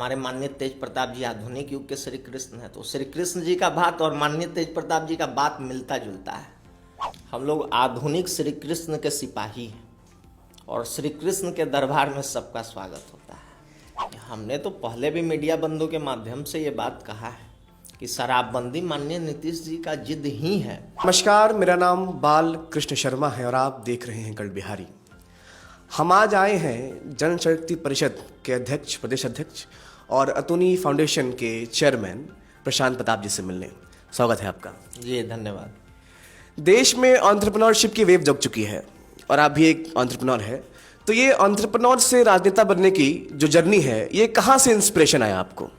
हमारे माननीय तेज प्रताप जी आधुनिक युग के श्री कृष्ण हैं, तो श्री कृष्ण जी का बात और माननीय तेज प्रताप जी का बात मिलता जुलता है। हम लोग आधुनिक श्री कृष्ण के सिपाही हैं और श्री कृष्ण के दरबार में सबका स्वागत होता है। हमने तो पहले भी मीडिया बंधु के माध्यम से ये बात कहा है कि शराबबंदी माननीय नीतीश जी का जिद ही है। नमस्कार, मेरा नाम बाल कृष्ण शर्मा है और आप देख रहे हैं कल बिहारी। हम आज आए हैं जनशक्ति परिषद के अध्यक्ष, प्रदेश अध्यक्ष और अतुनी फाउंडेशन के चेयरमैन प्रशांत प्रताप जी से मिलने। स्वागत है आपका। जी धन्यवाद। देश में एंटरप्रेन्योरशिप की वेव जग चुकी है और आप भी एक एंटरप्रेन्योर है, तो ये एंटरप्रेन्योर से राजनेता बनने की जो जर्नी है, ये कहाँ से इंस्पिरेशन आया आपको?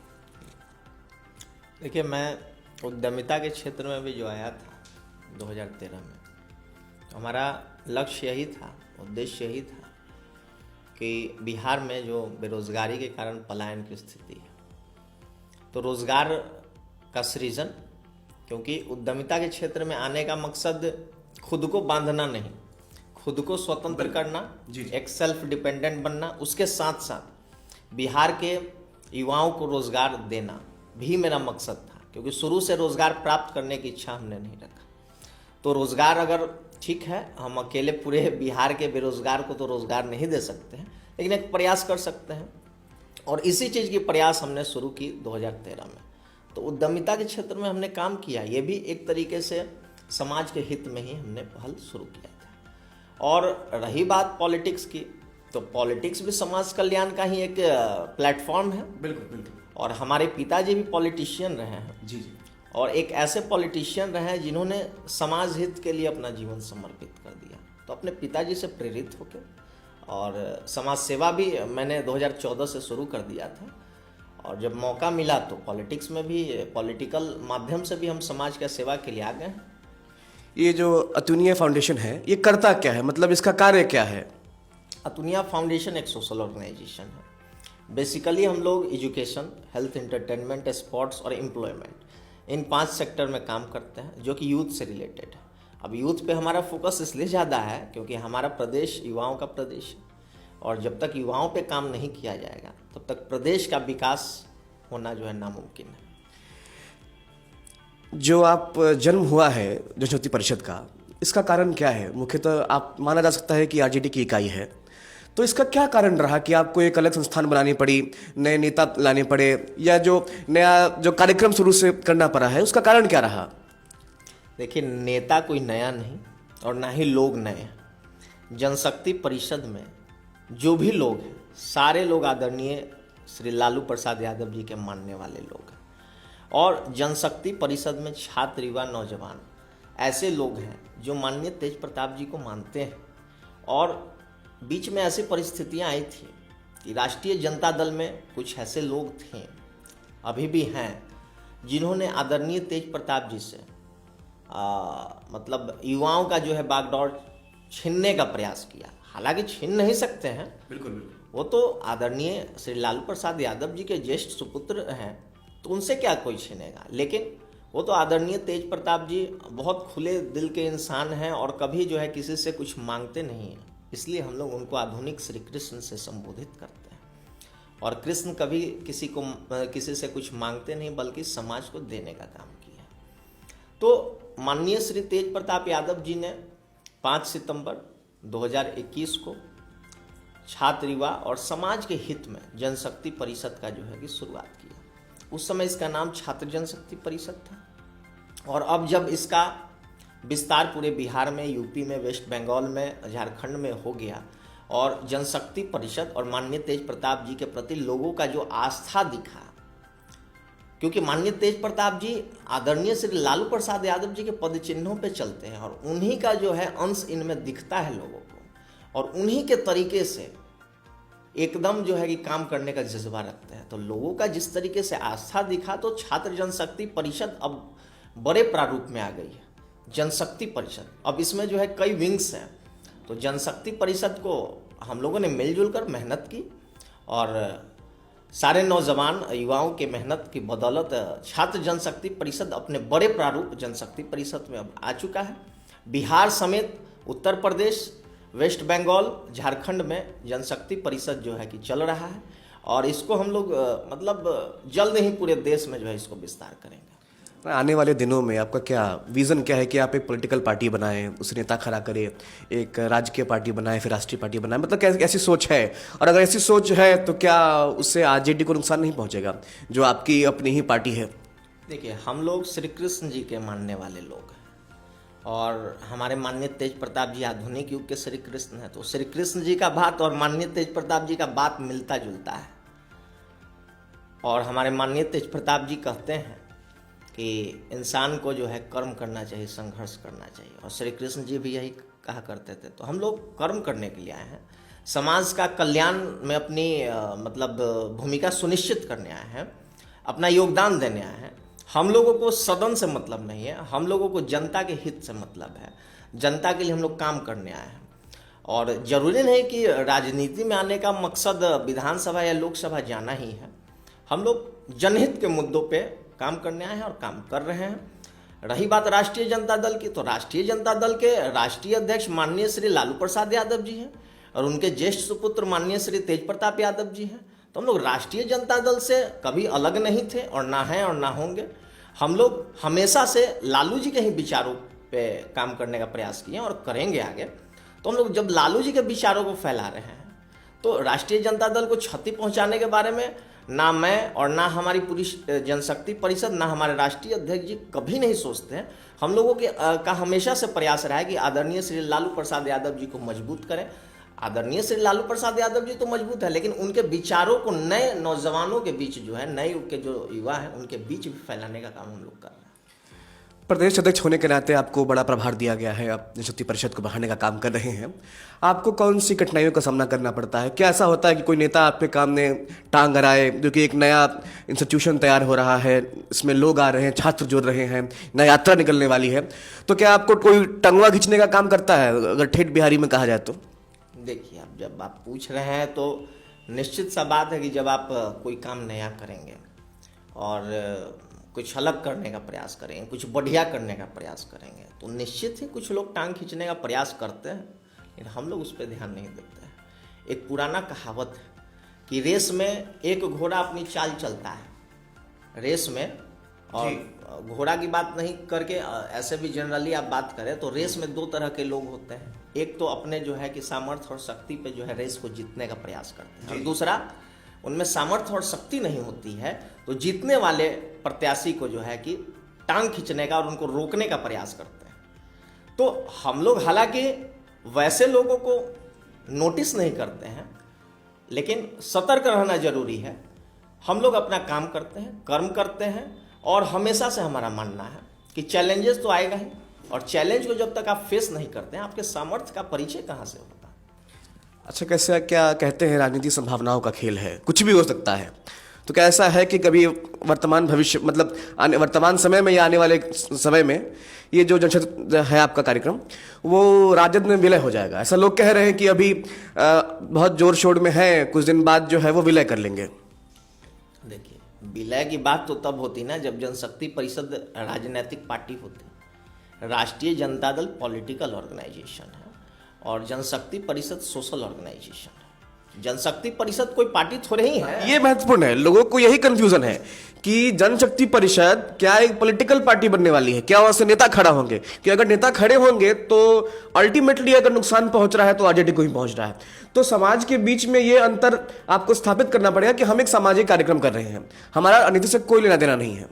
देखिए, मैं उद्यमिता के क्षेत्र में भी जो आया था 2013 में, तो हमारा लक्ष्य यही था, उद्देश्य यही था कि बिहार में जो बेरोजगारी के कारण पलायन की स्थिति है, तो रोजगार का सृजन, क्योंकि उद्यमिता के क्षेत्र में आने का मकसद खुद को बांधना नहीं, खुद को स्वतंत्र करना, एक सेल्फ डिपेंडेंट बनना, उसके साथ साथ बिहार के युवाओं को रोजगार देना भी मेरा मकसद था, क्योंकि शुरू से रोजगार प्राप्त करने की इच्छा हमने नहीं रखा। तो रोजगार अगर ठीक है, हम अकेले पूरे बिहार के बेरोजगार को तो रोजगार नहीं दे सकते हैं, लेकिन एक प्रयास कर सकते हैं और इसी चीज़ की प्रयास हमने शुरू की 2013 में। तो उद्यमिता के क्षेत्र में हमने काम किया, ये भी एक तरीके से समाज के हित में ही हमने पहल शुरू किया था। और रही बात पॉलिटिक्स की, तो पॉलिटिक्स भी समाज कल्याण का ही एक प्लेटफॉर्म है। बिल्कुल बिल्कुल। और हमारे पिताजी भी पॉलिटिशियन रहे हैं। जी जी। और एक ऐसे पॉलिटिशियन रहे हैं जिन्होंने समाज हित के लिए अपना जीवन समर्पित कर दिया। तो अपने पिताजी से प्रेरित होकर और समाज सेवा भी मैंने 2014 से शुरू कर दिया था, और जब मौका मिला तो पॉलिटिक्स में भी, पॉलिटिकल माध्यम से भी हम समाज का सेवा के लिए आ गए हैं। ये जो अतुनिया फाउंडेशन है, ये करता क्या है, मतलब इसका कार्य क्या है? अतुनिया फाउंडेशन एक सोशल ऑर्गेनाइजेशन है। बेसिकली हम लोग एजुकेशन, हेल्थ, एंटरटेनमेंट, स्पोर्ट्स और एम्प्लॉयमेंट, इन 5 सेक्टर में काम करते हैं, जो कि यूथ से रिलेटेड है। अब यूथ पे हमारा फोकस इसलिए ज़्यादा है क्योंकि हमारा प्रदेश युवाओं का प्रदेश है, और जब तक युवाओं पे काम नहीं किया जाएगा तब तक प्रदेश का विकास होना जो है नामुमकिन है। जो आप जन्म हुआ है जनशक्ति परिषद का, इसका कारण क्या है? मुख्यतः आप माना जा सकता है कि आरजेडी की इकाई है, तो इसका क्या कारण रहा कि आपको एक अलग संस्थान बनानी पड़ी, नए नेता लाने पड़े, या जो नया जो कार्यक्रम शुरू से करना पड़ा है, उसका कारण क्या रहा? देखिए, नेता कोई नया नहीं और ना ही लोग नए हैं। जनशक्ति परिषद में जो भी लोग हैं, सारे लोग आदरणीय श्री लालू प्रसाद यादव जी के मानने वाले लोग हैं। और जनशक्ति परिषद में छात्र, युवा, नौजवान ऐसे लोग हैं जो माननीय तेज प्रताप जी को मानते हैं। और बीच में ऐसी परिस्थितियां आई थी कि राष्ट्रीय जनता दल में कुछ ऐसे लोग थे, अभी भी हैं, जिन्होंने आदरणीय तेज प्रताप जी से मतलब युवाओं का जो है बागडोर छीनने का प्रयास किया। हालांकि छीन नहीं सकते हैं, बिल्कुल बिल्कुल, वो तो आदरणीय श्री लालू प्रसाद यादव जी के ज्येष्ठ सुपुत्र हैं, तो उनसे क्या कोई छीनेगा। लेकिन वो तो आदरणीय तेज प्रताप जी बहुत खुले दिल के इंसान हैं और कभी जो है किसी से कुछ मांगते नहीं हैं, इसलिए हम लोग उनको आधुनिक श्री कृष्ण से संबोधित करते हैं। और कृष्ण कभी किसी से कुछ मांगते नहीं, बल्कि समाज को देने का काम किया। तो माननीय श्री तेज प्रताप यादव जी ने 5 सितंबर 2021 को छात्र, युवा और समाज के हित में जनशक्ति परिषद का जो है कि शुरुआत किया। उस समय इसका नाम छात्र जनशक्ति परिषद था, और अब जब इसका विस्तार पूरे बिहार में, यूपी में, वेस्ट बंगाल में, झारखंड में हो गया, और जनशक्ति परिषद और माननीय तेज प्रताप जी के प्रति लोगों का जो आस्था दिखा, क्योंकि माननीय तेज प्रताप जी आदरणीय श्री लालू प्रसाद यादव जी के पद चिन्हों पे चलते हैं, और उन्हीं का जो है अंश इनमें दिखता है लोगों को, और उन्हीं के तरीके से एकदम जो है कि काम करने का जज्बा रखते हैं। तो लोगों का जिस तरीके से आस्था दिखा, तो छात्र जनशक्ति परिषद अब बड़े प्रारूप में आ गई है। जनशक्ति परिषद अब इसमें जो है कई विंग्स हैं। तो जनशक्ति परिषद को हम लोगों ने मिलजुल कर मेहनत की, और सारे नौजवान युवाओं के मेहनत की बदौलत छात्र जनशक्ति परिषद अपने बड़े प्रारूप जनशक्ति परिषद में अब आ चुका है। बिहार समेत उत्तर प्रदेश, वेस्ट बंगाल, झारखंड में जनशक्ति परिषद जो है कि चल रहा है। और इसको हम लोग मतलब जल्द ही पूरे देश में जो है इसको विस्तार करेंगे। आने वाले दिनों में आपका क्या विज़न क्या है कि आप एक पॉलिटिकल पार्टी बनाएं, उसे नेता खड़ा करें, एक राजकीय पार्टी बनाएं, फिर राष्ट्रीय पार्टी बनाएं, मतलब क्या ऐसी सोच है? और अगर ऐसी सोच है तो क्या उससे आरजेडी को नुकसान नहीं पहुंचेगा जो आपकी अपनी ही पार्टी है? देखिए, हम लोग श्री कृष्ण जी के मानने वाले लोग हैं और हमारे माननीय तेज प्रताप जी आधुनिक युग के श्री कृष्ण हैं, तो श्री कृष्ण जी का बात और माननीय तेज प्रताप जी का बात मिलता जुलता है। और हमारे माननीय तेज प्रताप जी कहते हैं कि इंसान को जो है कर्म करना चाहिए, संघर्ष करना चाहिए, और श्री कृष्ण जी भी यही कहा करते थे। तो हम लोग कर्म करने के लिए आए हैं, समाज का कल्याण में अपनी मतलब भूमिका सुनिश्चित करने आए हैं, अपना योगदान देने आए हैं। हम लोगों को सदन से मतलब नहीं है, हम लोगों को जनता के हित से मतलब है, जनता के लिए हम लोग काम करने आए हैं। और जरूरी नहीं कि राजनीति में आने का मकसद विधानसभा या लोकसभा जाना ही है, हम लोग जनहित के मुद्दों पे काम करने आए हैं और काम कर रहे हैं। रही बात राष्ट्रीय जनता दल की, तो राष्ट्रीय जनता दल के राष्ट्रीय अध्यक्ष माननीय श्री लालू प्रसाद यादव जी हैं और उनके ज्येष्ठ सुपुत्र माननीय श्री तेज प्रताप यादव जी हैं। तो हम लोग राष्ट्रीय जनता दल से कभी अलग नहीं थे और ना हैं और ना होंगे। हम लोग हमेशा से लालू जी के ही विचारों पे काम करने का प्रयास किए और करेंगे आगे। तो हम लोग जब लालू जी के विचारों को फैला रहे हैं तो राष्ट्रीय जनता दल को क्षति पहुंचाने के बारे में ना मैं और ना हमारी पूरी जनशक्ति परिषद, ना हमारे राष्ट्रीय अध्यक्ष जी कभी नहीं सोचते हैं। हम लोगों के का हमेशा से प्रयास रहा है कि आदरणीय श्री लालू प्रसाद यादव जी को मजबूत करें। आदरणीय श्री लालू प्रसाद यादव जी तो मजबूत है, लेकिन उनके विचारों को नए नौजवानों के बीच जो है, नए युग के जो युवा हैं उनके बीच भी फैलाने का काम हम लोग कर रहे हैं। प्रदेश अध्यक्ष होने के नाते आपको बड़ा प्रभार दिया गया है, आप जनशक्ति परिषद को बढ़ाने का काम कर रहे हैं। आपको कौन सी कठिनाइयों का सामना करना पड़ता है? क्या ऐसा होता है कि कोई नेता आपके काम में टांग अड़ाए, क्योंकि एक नया इंस्टीट्यूशन तैयार हो रहा है, इसमें लोग आ रहे हैं, छात्र जुड़ रहे हैं, नई यात्रा निकलने वाली है, तो क्या आपको कोई टंगवा खींचने का काम करता है, अगर ठेठ बिहारी में कहा जाए तो? देखिए, अब जब आप पूछ रहे हैं तो निश्चित सा बात है कि जब आप कोई काम नया करेंगे और कुछ अलग करने का प्रयास करेंगे, कुछ बढ़िया करने का प्रयास करेंगे, तो निश्चित ही कुछ लोग टांग खींचने का प्रयास करते हैं, लेकिन हम लोग उस पर ध्यान नहीं देते हैं। एक पुराना कहावत है कि रेस में एक घोड़ा अपनी चाल चलता है रेस में, और घोड़ा की बात नहीं करके ऐसे भी जनरली आप बात करें तो रेस में दो तरह के लोग होते हैं। एक तो अपने जो है कि सामर्थ्य और शक्ति पे जो है रेस को जीतने का प्रयास करते हैं, और दूसरा उनमें सामर्थ्य और शक्ति नहीं होती है तो जीतने वाले प्रत्याशी को जो है कि टांग खींचने का और उनको रोकने का प्रयास करते हैं। तो हम लोग हालांकि वैसे लोगों को नोटिस नहीं करते हैं, लेकिन सतर्क रहना जरूरी है। हम लोग अपना काम करते हैं, कर्म करते हैं, और हमेशा से हमारा मानना है कि चैलेंजेस तो आएगा ही, और चैलेंज को जब तक आप फेस नहीं करते हैं आपके सामर्थ्य का परिचय कहाँ से होगा। अच्छा, कैसे क्या कहते हैं, राजनीति संभावनाओं का खेल है, कुछ भी हो सकता है। तो क्या ऐसा है कि कभी वर्तमान भविष्य, मतलब वर्तमान समय में या आने वाले समय में ये जो जनशक्ति है आपका कार्यक्रम, वो राजद में विलय हो जाएगा? ऐसा लोग कह रहे हैं कि अभी बहुत जोर शोर में है, कुछ दिन बाद जो है वो विलय कर लेंगे। देखिए, विलय की बात तो तब होती ना जब जनशक्ति परिषद राजनीतिक पार्टी होती। राष्ट्रीय जनता दल पॉलिटिकल ऑर्गेनाइजेशन है और जनशक्ति परिषद सोशल ऑर्गेनाइजेशन है। जनशक्ति परिषद कोई पार्टी थोड़े ही है। ये महत्वपूर्ण है, लोगों को यही कंफ्यूजन है कि जनशक्ति परिषद क्या एक पॉलिटिकल पार्टी बनने वाली है, क्या वहां से नेता खड़ा होंगे? कि अगर नेता खड़े होंगे तो अल्टीमेटली अगर नुकसान पहुंच रहा है तो आरजेडी को ही पहुंच रहा है। तो समाज के बीच में ये अंतर आपको स्थापित करना पड़ेगा कि हम एक सामाजिक कार्यक्रम कर रहे हैं, हमारा राजनीति से कोई लेना देना नहीं है।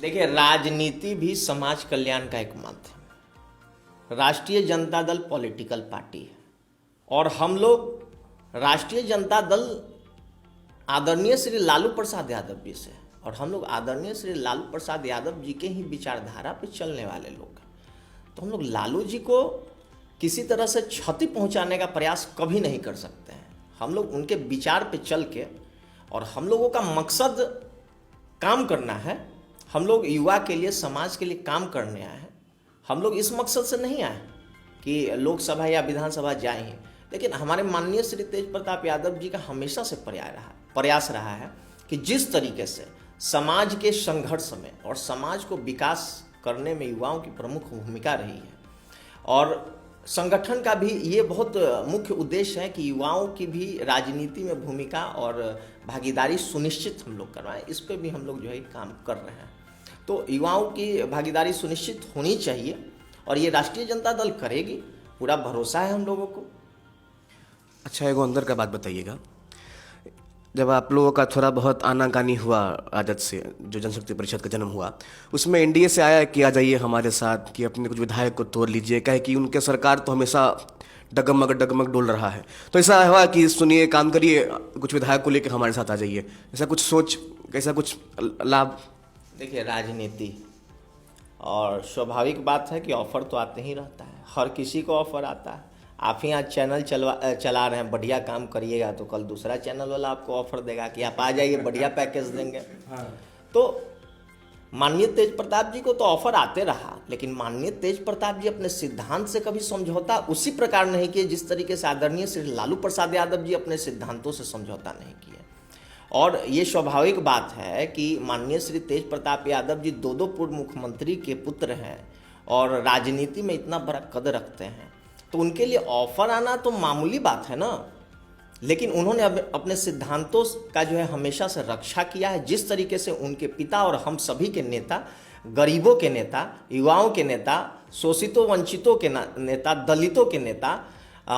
देखिए, राजनीति भी समाज कल्याण का एक माध्यम। राष्ट्रीय जनता दल पॉलिटिकल पार्टी है और हम लोग राष्ट्रीय जनता दल आदरणीय श्री लालू प्रसाद यादव जी से, और हम लोग आदरणीय श्री लालू प्रसाद यादव जी के ही विचारधारा पे चलने वाले लोग हैं। तो हम लोग लालू जी को किसी तरह से क्षति पहुंचाने का प्रयास कभी नहीं कर सकते हैं। हम लोग उनके विचार पे चल के, और हम लोगों का मकसद काम करना है। हम लोग युवा के लिए, समाज के लिए काम करने आए हैं। हम लोग इस मकसद से नहीं आए कि लोकसभा या विधानसभा जाएं, लेकिन हमारे माननीय श्री तेज प्रताप यादव जी का हमेशा से प्रयास रहा है कि जिस तरीके से समाज के संघर्ष में और समाज को विकास करने में युवाओं की प्रमुख भूमिका रही है, और संगठन का भी ये बहुत मुख्य उद्देश्य है कि युवाओं की भी राजनीति में भूमिका और भागीदारी सुनिश्चित हम लोग करवाएं। इस पे भी हम लोग जो है काम कर रहे हैं। तो युवाओं की भागीदारी सुनिश्चित होनी चाहिए और ये राष्ट्रीय जनता दल करेगी, पूरा भरोसा है हम लोगों को। अच्छा, एगो अंदर का बात बताइएगा, जब आप लोगों का थोड़ा बहुत आनाकानी हुआ आदत से, जो जनशक्ति परिषद का जन्म हुआ, उसमें एनडीए से आया कि आ जाइए हमारे साथ, कि अपने कुछ विधायक को तोड़ लीजिए, कहे कि उनके सरकार तो हमेशा डगमग डोल रहा है। तो ऐसा हुआ कि सुनिए, काम करिए, कुछ विधायक को लेकर हमारे साथ आ जाइए, ऐसा कुछ सोच, ऐसा कुछ लाभ? देखिए, राजनीति और स्वाभाविक बात है कि ऑफर तो आते ही रहता है, हर किसी को ऑफर आता है। आप ही आज चैनल चला रहे हैं, बढ़िया काम करिएगा तो कल दूसरा चैनल वाला आपको ऑफर देगा कि आप आ जाइए, बढ़िया पैकेज देंगे। तो माननीय तेज प्रताप जी को तो ऑफर आते रहा, लेकिन माननीय तेज प्रताप जी अपने सिद्धांत से कभी समझौता उसी प्रकार नहीं किए जिस तरीके से आदरणीय श्री लालू प्रसाद यादव जी अपने सिद्धांतों से समझौता नहीं किए। और ये स्वाभाविक बात है कि माननीय श्री तेज प्रताप यादव जी दो पूर्व मुख्यमंत्री के पुत्र हैं और राजनीति में इतना बड़ा कद रखते हैं, तो उनके लिए ऑफर आना तो मामूली बात है ना। लेकिन उन्होंने अपने सिद्धांतों का जो है हमेशा से रक्षा किया है। जिस तरीके से उनके पिता और हम सभी के नेता, गरीबों के नेता, युवाओं के नेता, शोषितों वंचितों के नेता, दलितों के नेता,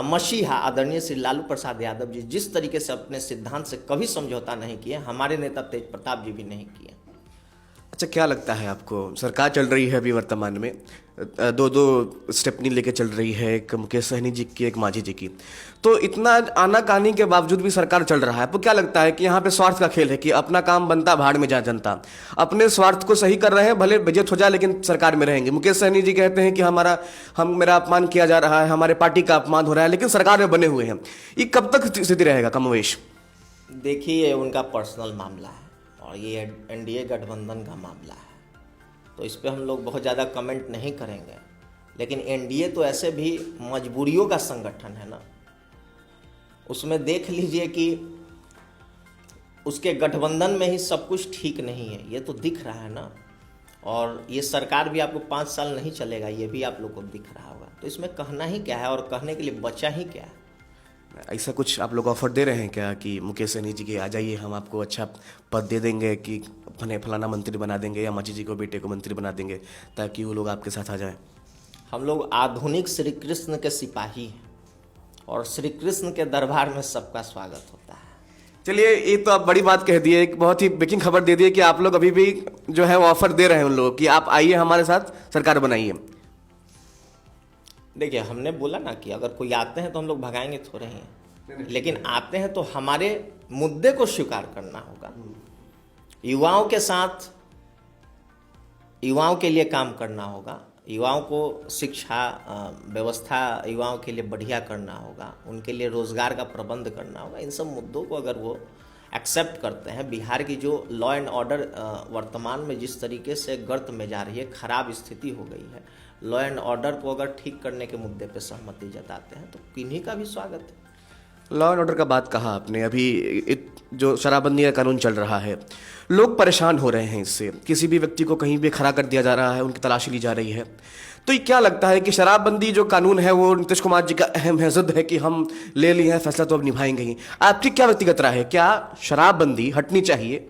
मसीहा आदरणीय श्री लालू प्रसाद यादव जी जिस तरीके से अपने सिद्धांत से कभी समझौता नहीं किए, हमारे नेता तेज प्रताप जी भी नहीं किए। अच्छा, क्या लगता है आपको, सरकार चल रही है अभी वर्तमान में, दो स्टेपनी लेके चल रही है, एक मुकेश सहनी जी की, एक मांझी जी की, तो इतना आनाकानी के बावजूद भी सरकार चल रहा है। आपको क्या लगता है कि यहाँ पे स्वार्थ का खेल है कि अपना काम बनता, भाड़ में जा जनता, अपने स्वार्थ को सही कर रहे हैं, भले बजट हो जाए लेकिन सरकार में रहेंगे। मुकेश सहनी जी कहते हैं कि मेरा अपमान किया जा रहा है, हमारे पार्टी का अपमान हो रहा है, लेकिन सरकार में बने हुए हैं। ये कब तक स्थिति रहेगा कमोवेश? देखिए, उनका पर्सनल मामला है और ये एनडीए गठबंधन का मामला है, तो इस पे हम लोग बहुत ज़्यादा कमेंट नहीं करेंगे। लेकिन एनडीए तो ऐसे भी मजबूरियों का संगठन है ना, उसमें देख लीजिए कि उसके गठबंधन में ही सब कुछ ठीक नहीं है, ये तो दिख रहा है ना। और ये सरकार भी आपको 5 साल नहीं चलेगा, ये भी आप लोग को दिख रहा होगा। तो इसमें कहना ही क्या है और कहने के लिए बचा ही क्या है। ऐसा कुछ आप लोग ऑफर दे रहे हैं क्या कि मुकेश सहनी जी के आ जाइए, हम आपको अच्छा पद दे देंगे, कि फलाना मंत्री बना देंगे, या मांझी जी को बेटे को मंत्री बना देंगे, ताकि वो लोग आपके साथ आ जाएं? हम लोग आधुनिक श्री कृष्ण के सिपाही हैं और श्री कृष्ण के दरबार में सबका स्वागत होता है। चलिए, ये तो आप बड़ी बात कह दिए, एक बहुत ही ब्रेकिंग खबर दे दी कि आप लोग अभी भी जो है वो ऑफर दे रहे हैं उन लोगों की, आप आइए हमारे साथ सरकार बनाइए। देखिए, हमने बोला ना कि अगर कोई आते हैं तो हम लोग भगाएंगे थोड़े ही, लेकिन आते हैं तो हमारे मुद्दे को स्वीकार करना होगा, युवाओं के साथ, युवाओं के लिए काम करना होगा, युवाओं को शिक्षा व्यवस्था युवाओं के लिए बढ़िया करना होगा, उनके लिए रोजगार का प्रबंध करना होगा। इन सब मुद्दों को अगर वो एक्सेप्ट करते हैं, बिहार की जो लॉ एंड ऑर्डर वर्तमान में जिस तरीके से गर्त में जा रही है, खराब स्थिति हो गई है, लॉ एंड ऑर्डर को अगर ठीक करने के मुद्दे पे सहमति जताते हैं तो किन्हीं का भी स्वागत है। लॉ एंड ऑर्डर का बात कहा आपने, अभी जो शराबबंदी का कानून चल रहा है, लोग परेशान हो रहे हैं इससे, किसी भी व्यक्ति को कहीं भी खड़ा कर दिया जा रहा है, उनकी तलाशी ली जा रही है। तो ये क्या लगता है कि शराबबंदी जो कानून है वो नीतीश कुमार जी का अहम है, जिद है कि हम ले लिए हैं फैसला तो अब निभाएंगे ही। आपकी क्या व्यक्तिगत राय है, क्या शराबबंदी हटनी चाहिए?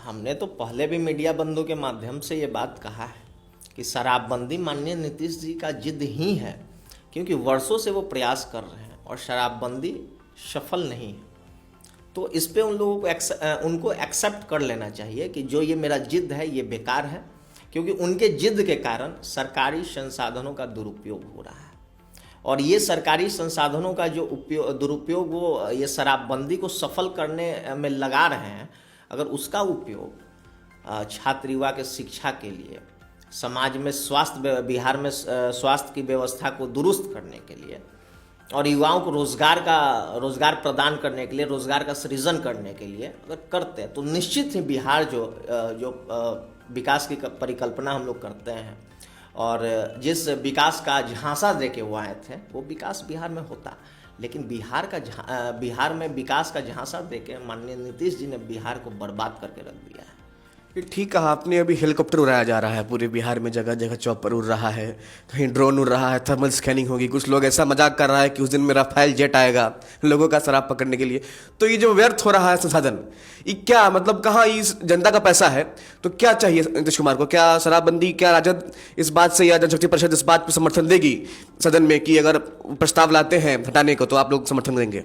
हमने तो पहले भी मीडिया बंधु के माध्यम से ये बात कहा है कि शराबबंदी माननीय नीतीश जी का जिद ही है, क्योंकि वर्षों से वो प्रयास कर रहे हैं और शराबबंदी सफल नहीं है। तो इस पे उन लोगों को उनको एक्सेप्ट कर लेना चाहिए कि जो ये मेरा जिद है ये बेकार है, क्योंकि उनके जिद के कारण सरकारी संसाधनों का दुरुपयोग हो रहा है। और ये सरकारी संसाधनों का जो दुरुपयोग वो ये शराबबंदी को सफल करने में लगा रहे हैं, अगर उसका उपयोग छात्र युवा के शिक्षा के लिए, समाज में स्वास्थ्य, बिहार में स्वास्थ्य की व्यवस्था को दुरुस्त करने के लिए और युवाओं को रोजगार प्रदान करने के लिए, रोजगार का सृजन करने के लिए अगर करते हैं तो निश्चित ही बिहार जो विकास की परिकल्पना हम लोग करते हैं और जिस विकास का झांसा देके वो आए थे वो विकास बिहार में होता। लेकिन बिहार में विकास का झांसा देके माननीय नीतीश जी ने बिहार को बर्बाद करके रख दिया है। ये ठीक कहा आपने। अभी हेलीकॉप्टर उड़ाया जा रहा है पूरे बिहार में, जगह जगह चौपर उड़ रहा है, कहीं ड्रोन उड़ रहा है, थर्मल स्कैनिंग होगी। कुछ लोग ऐसा मजाक कर रहा है कि उस दिन में राफेल जेट आएगा लोगों का शराब पकड़ने के लिए। तो ये जो व्यर्थ हो रहा है संसाधन, ये क्या मतलब, कहाँ इस जनता का पैसा है? तो क्या चाहिए नीतीश कुमार को? क्या शराबबंदी, क्या राजद इस बात से या जनशक्ति परिषद इस बात पर समर्थन देगी सदन में कि अगर प्रस्ताव लाते हैं हटाने को तो आप लोग समर्थन देंगे?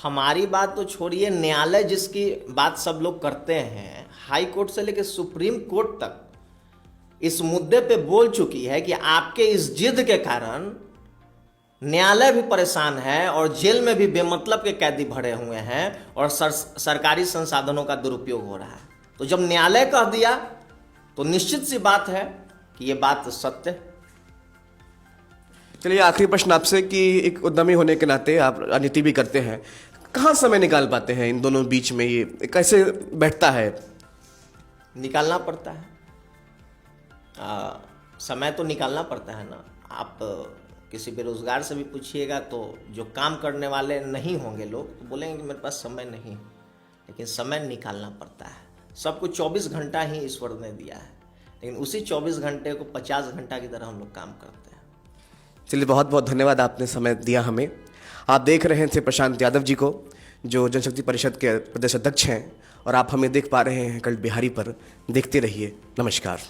हमारी बात तो छोड़िए, न्यायालय जिसकी बात सब लोग करते हैं, हाई कोर्ट से लेकर सुप्रीम कोर्ट तक इस मुद्दे पे बोल चुकी है कि आपके इस जिद के कारण न्यायालय भी परेशान है और जेल में भी बेमतलब के कैदी भरे हुए हैं और सरकारी संसाधनों का दुरुपयोग हो रहा है। तो जब न्यायालय कह दिया तो निश्चित सी बात है कि ये बात सत्य है। चलिए, आखिरी प्रश्न आपसे कि एक उद्यमी होने के नाते आप राजनीति भी करते हैं, कहाँ समय निकाल पाते हैं इन दोनों बीच में? ये कैसे बैठता है? निकालना पड़ता है, समय तो निकालना पड़ता है ना। आप किसी बेरोजगार से भी पूछिएगा तो जो काम करने वाले नहीं होंगे लोग तो बोलेंगे कि मेरे पास समय नहीं है, लेकिन समय निकालना पड़ता है। सबको 24 घंटा ही ईश्वर ने दिया है, लेकिन उसी 24 घंटे को 50 घंटा की तरह हम लोग काम करते हैं। चलिए, बहुत बहुत धन्यवाद, आपने समय दिया हमें। आप देख रहे थे प्रशांत यादव जी को, जो जनशक्ति परिषद के प्रदेश अध्यक्ष हैं, और आप हमें देख पा रहे हैं कल बिहारी पर। देखते रहिए। नमस्कार।